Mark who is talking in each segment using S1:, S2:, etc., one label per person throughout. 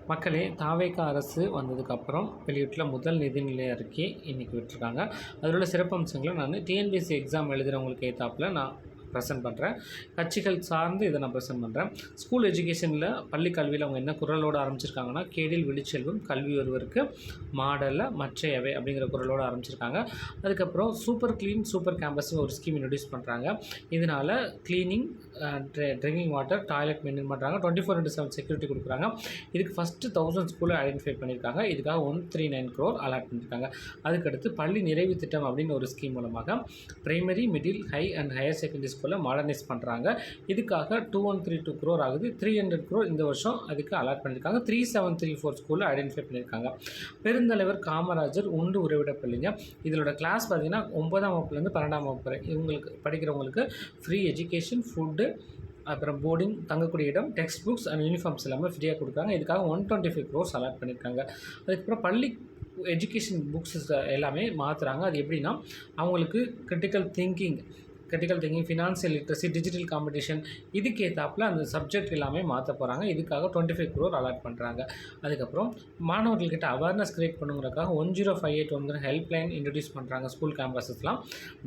S1: மக்களே, தாவேகா அரசு வந்ததுக்கப்புறம் வெளியிட்டுள்ள முதல் நிதிநிலை அறிக்கை இன்றைக்கி விட்டுருக்காங்க. அதில் உள்ள சிறப்பம்சங்களை நான் டிஎன்பிஎஸ்சி எக்ஸாம் எழுதுகிறவங்களுக்கு ஏற்றாப்புல நான் ப்ரெசென்ட் பண்ணுறேன். கட்சிகள் சார்ந்து இதை நான் ப்ரெசென்ட் பண்ணுறேன். ஸ்கூல் எஜுகேஷனில் பள்ளி கல்வியில் அவங்க என்ன குரலோடு ஆரம்பிச்சிருக்காங்கன்னா, கேடில் விழிச்செல்வம் கல்வி ஒருவருக்கு மாடலில் மற்றையவை அப்படிங்கிற குரலோடு ஆரம்பிச்சிருக்காங்க. அதுக்கப்புறம் சூப்பர் க்ளீன் சூப்பர் கேம்பஸ் ஒரு ஸ்கீம் இன்ட்ரடியூஸ் பண்ணுறாங்க. இதனால் cleaning, drinking water, toilet maintain பண்ணுறாங்க. 24/7 செக்யூரிட்டி கொடுக்குறாங்க. இதுக்கு ஃபஸ்ட்டு 1000 ஸ்கூலை ஐடென்டிஃபை பண்ணியிருக்காங்க. இதுக்காக 139 crore அலாட் பண்ணியிருக்காங்க. அதுக்கடுத்து பள்ளி நிறைவு திட்டம் அப்படின்னு ஒரு ஸ்கீம் மூலமாக primary, middle, high and higher secondary ஸ்கூலில் மாடர்னைஸ் பண்ணுறாங்க. இதுக்காக 2132 crore ஆகுது. 300 crore இந்த வருஷம் அதுக்கு அலாட் பண்ணியிருக்காங்க. 3734 ஸ்கூலில் ஐடென்டிஃபை பண்ணியிருக்காங்க. பெருந்தலைவர் காமராஜர் உண்டு உறைவிட பள்ளிங்க. இதோட கிளாஸ் பார்த்திங்கன்னா 9ஆம் வகுப்புலேருந்து 12ஆம் வகுப்பு வரை இவங்களுக்கு படிக்கிறவங்களுக்கு ஃப்ரீ எஜுகேஷன், ஃபுட்டு, அப்புறம் போர்டிங், தங்கக்கூடிய இடம், டெக்ஸ்ட் புக்ஸ் அண்ட் யூனிஃபார்ம்ஸ் எல்லாமே ஃப்ரீயாக கொடுக்குறாங்க. இதுக்காக 125 crore அலாட் பண்ணியிருக்காங்க. அதுக்கப்புறம் பள்ளி எஜுகேஷன் புக்ஸ் எல்லாமே மாற்றுறாங்க. அது எப்படின்னா, அவங்களுக்கு critical thinking, financial literacy, digital competition இதுக்கு ஏற்றாப்புல அந்த சப்ஜெக்ட் எல்லாமே மாற்ற போகிறாங்க. இதுக்காக 25 crore அலாட் பண்ணுறாங்க. அதுக்கப்புறம் மாணவர்கள்கிட்ட அவேர்னஸ் க்ரியேட் பண்ணுங்கிறதுக்காக 10581 ஹெல்ப்லைன் இன்ட்ரடியூஸ் பண்ணுறாங்க. ஸ்கூல் கேம்பஸஸ்லாம்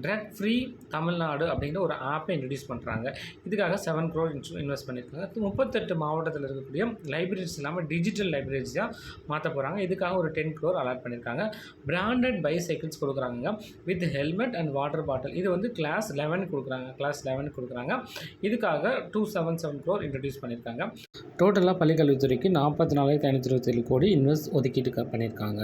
S1: ட்ரக் ஃப்ரீ தமிழ்நாடு அப்படிங்கிற ஒரு ஆப்பை இன்ட்ரடியூஸ் பண்ணுறாங்க. இதுக்காக 7 crore இன்வெஸ்ட் பண்ணியிருக்காங்க. 38 மாவட்டத்தில் இருக்கக்கூடிய லைப்ரரிஸ் இல்லாமல் டிஜிட்டல் லைப்ரரிஸாக மாற்ற போகிறாங்க. இதுக்காக ஒரு 10 crore அலாட் பண்ணியிருக்காங்க. பிராண்டட் பைசைக்கிள்ஸ் கொடுக்குறாங்க with helmet and water bottle. இது வந்து கிளாஸ் 11 கொடுக்குறாங்க. இதுக்காக 277 crore இன்ட்ரடியூஸ் பண்ணியிருக்காங்க. டோட்டலாக பள்ளிக்கல்வித்துறைக்கு 44,527 கோடி இன்வெஸ்ட் ஒதுக்கீட்டு பண்ணியிருக்காங்க.